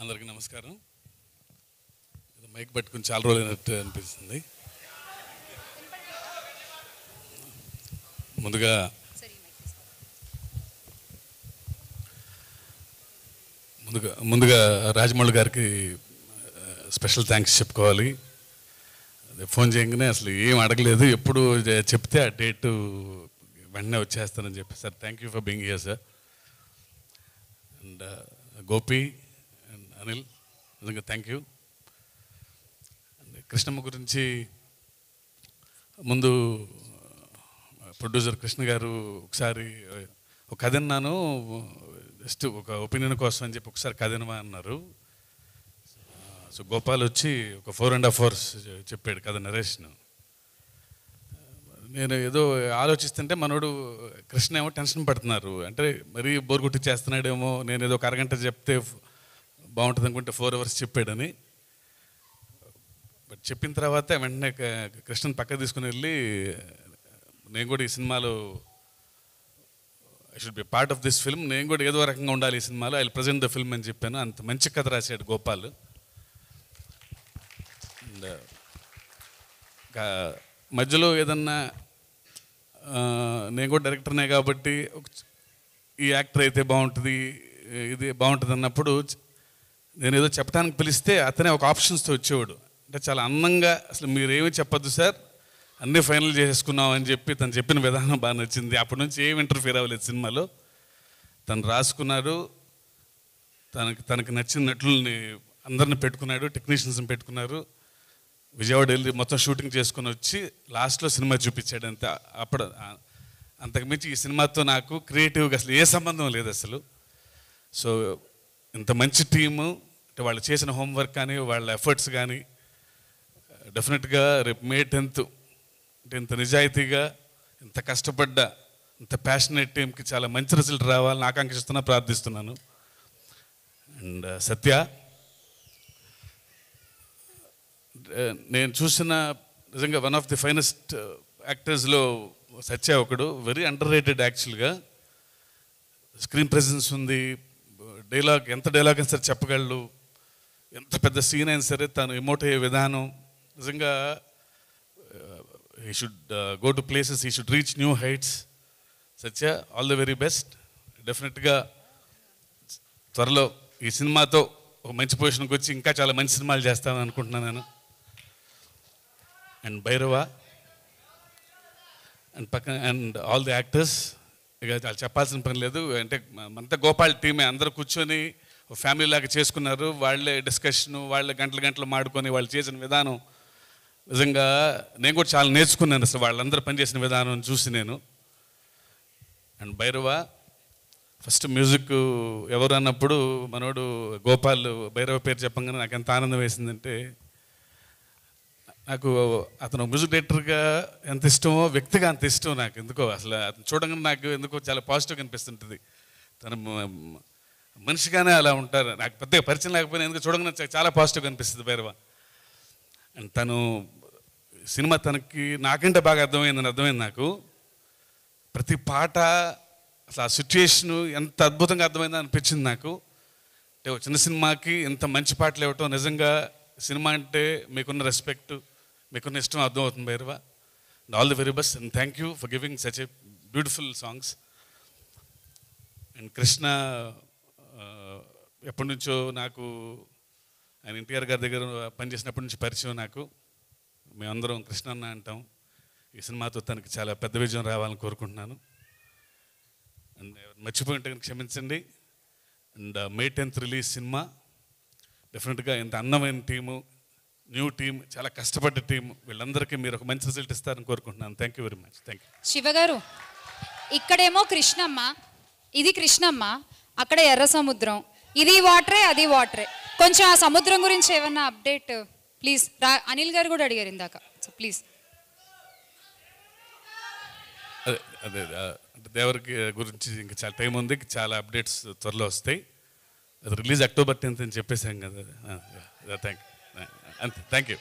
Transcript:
అందరికీ నమస్కారం. మైక్ పట్టుకుని చాలా రోజులైనట్టు అనిపిస్తుంది. ముందుగా రాజమౌళి గారికి స్పెషల్ థ్యాంక్స్ చెప్పుకోవాలి. ఫోన్ చేయగానే అసలు ఏం అడగలేదు, ఎప్పుడు చెప్తే ఆ డేటు వెంటనే వచ్చేస్తానని చెప్పి sir thank you for being here sir. And Gopi and Anil నిజంగా థ్యాంక్ యూ. అండ్ కృష్ణమ్మ గురించి ముందు ప్రొడ్యూసర్ కృష్ణ గారు ఒకసారి ఒక కథ అన్నాను, జస్ట్ ఒక ఒపీనియన్ కోసం అని చెప్పి ఒకసారి కథ వినవా అన్నారు. సో గోపాల్ వచ్చి ఒక 4.5 hours చెప్పాడు కథ నరేషన్. నేను ఏదో ఆలోచిస్తుంటే మనోడు కృష్ణ ఏమో టెన్షన్ పడుతున్నారు, అంటే మరీ బోర్ కొట్టి చేస్తున్నాడేమో, నేను ఏదో ఒక అరగంట చెప్తే బాగుంటుంది అనుకుంటే 4 hours చెప్పాడని. బట్ చెప్పిన తర్వాత వెంటనే కృష్ణని పక్కకు తీసుకుని వెళ్ళి నేను కూడా ఈ సినిమాలో I should be part of this film, నేను కూడా ఏదో రకంగా ఉండాలి ఈ సినిమాలో, I will present the film అని చెప్పాను. అంత మంచి కథ రాశాడు గోపాల్. మధ్యలో ఏదన్నా నేను కూడా డైరెక్టర్నే కాబట్టి ఈ యాక్టర్ అయితే బాగుంటుంది, ఇది బాగుంటుంది అన్నప్పుడు నేను ఏదో చెప్పడానికి పిలిస్తే అతనే ఒక ఆప్షన్స్తో వచ్చేవాడు. అంటే చాలా అందంగా, అసలు మీరేమీ చెప్పొద్దు సార్, అన్నీ ఫైనల్ చేసేసుకున్నాం అని చెప్పి తను చెప్పిన విధానం బాగా నచ్చింది. అప్పటి నుంచి ఏమి ఇంటర్ఫియర్ అవ్వలేదు సినిమాలో. తను రాసుకున్నారు, తనకి నచ్చిన నటుల్ని అందరిని పెట్టుకున్నాడు, టెక్నీషియన్స్ని పెట్టుకున్నారు. విజయవాడ వెళ్ళి మొత్తం షూటింగ్ చేసుకుని వచ్చి లాస్ట్లో సినిమా చూపించాడు. అంతే. అప్పుడు అంతకుమించి ఈ సినిమాతో నాకు క్రియేటివ్గా అసలు ఏ సంబంధం లేదు అసలు. సో ఇంత మంచి టీము, అంటే వాళ్ళు చేసిన హోంవర్క్ కానీ వాళ్ళ ఎఫర్ట్స్ కానీ డెఫినెట్గా రేపు May 10th అంటే ఇంత నిజాయితీగా, ఇంత కష్టపడ్డ, ఇంత ప్యాషనేట్ టీంకి చాలా మంచి రిజల్ట్ రావాలని ఆకాంక్షిస్తున్నా, ప్రార్థిస్తున్నాను. అండ్ సత్య, నేను చూసిన నిజంగా వన్ ఆఫ్ ది ఫైనెస్ట్ యాక్టర్స్లో సత్య ఒకడు. వెరీ అండర్ రేటెడ్ యాక్చువల్గా. స్క్రీన్ ప్రెజెన్స్ ఉంది, డైలాగ్ ఎంత డైలాగ్ అయినా సరే చెప్పగలడు, ఎంత పెద్ద సీన్ అయినా సరే తను ఎమోట్ అయ్యే విధానం నిజంగా he should go to places, he should reach new heights. Satya, all the very best. డెఫినెట్గా త్వరలో ఈ సినిమాతో ఒక మంచి పొజిషన్కి వచ్చి ఇంకా చాలా మంచి సినిమాలు చేస్తామని అనుకుంటున్నాను నేను. And Bhairava and all the actors, ఇక చాలా చెప్పాల్సిన పని లేదు. అంటే అంతా గోపాల్ టీమే, అందరూ కూర్చొని ఫ్యామిలీ లాగా చేసుకున్నారు. వాళ్ళే డిస్కషను, వాళ్ళే గంటలు మాడుకొని వాళ్ళు చేసిన విధానం నిజంగా నేను కూడా చాలా నేర్చుకున్నాను అసలు వాళ్ళందరూ పనిచేసిన విధానం చూసి నేను. అండ్ భైరవ ఫస్ట్ మ్యూజిక్ ఎవరు అన్నప్పుడు మనోడు గోపాల్ భైరవ పేరు చెప్పగానే నాకు ఎంత ఆనందం వేసిందంటే, నాకు అతను మ్యూజిక్ డైరెక్టర్గా ఎంత ఇష్టమో వ్యక్తిగా అంత ఇష్టం నాకు. ఎందుకో అసలు అతను చూడగానే నాకు ఎందుకో చాలా పాజిటివ్గా అనిపిస్తుంటుంది. తను మనిషిగానే అలా ఉంటారు. నాకు పెద్దగా పరిచయం లేకపోయినా ఎందుకు చూడగానే చాలా పాజిటివ్గా అనిపిస్తుంది భైరవ. అండ్ తను సినిమా తనకి నాకంటే బాగా అర్థమైంది నాకు. ప్రతి పాట అసలు ఆ సిచ్యుయేషను ఎంత అద్భుతంగా అర్థమైందో అనిపించింది నాకు. అంటే ఒక చిన్న సినిమాకి ఇంత మంచి పాటలు ఇవ్వటం నిజంగా సినిమా అంటే మీకున్న రెస్పెక్ట్, మీకున్న ఇష్టం అర్థమవుతుంది Bhairava. And all the very best and thank you for giving such a beautiful songs. And Krishna ఎప్పటి నుంచో నాకు ఆయన ఎన్టీఆర్ గారి దగ్గర పనిచేసినప్పటి నుంచి పరిచయం నాకు. మేమందరం కృష్ణ అన్న అంటాం. ఈ సినిమాతో తనకి చాలా పెద్ద విజయం రావాలని కోరుకుంటున్నాను. అండ్ మర్చిపోయింటే క్షమించండి. And May 10th release cinema. డెఫినెట్గా ఇంత అందమైన టీము, న్యూ టీం, చాలా కష్టపడ్డ టీం, వీళ్ళందరికీ మీరు ఒక మంచి రిజల్ట్ ఇస్తారని కోరుకుంటున్నాను. Thank you very much. Thank you. శివగారు, ఇక్కడేమో కృష్ణమ్మ, ఇది కృష్ణమ్మ, అక్కడ ఎర్ర సముద్రం, ఇది వాటరే అది వాటరే. కొంచెం ఆ సముద్రం గురించి ఏమన్నా అప్డేట్ ప్లీజ్. అనిల్ గారు కూడా అడిగారు ఇందాక, సో ప్లీజ్. అదే అంటే దేవరికి గురించి ఇంకా చాలా టైం ఉంది, చాలా అప్డేట్స్ త్వరలో వస్తాయి. అది రిలీజ్ October 10th అని చెప్పేసాం కదా. Thank you.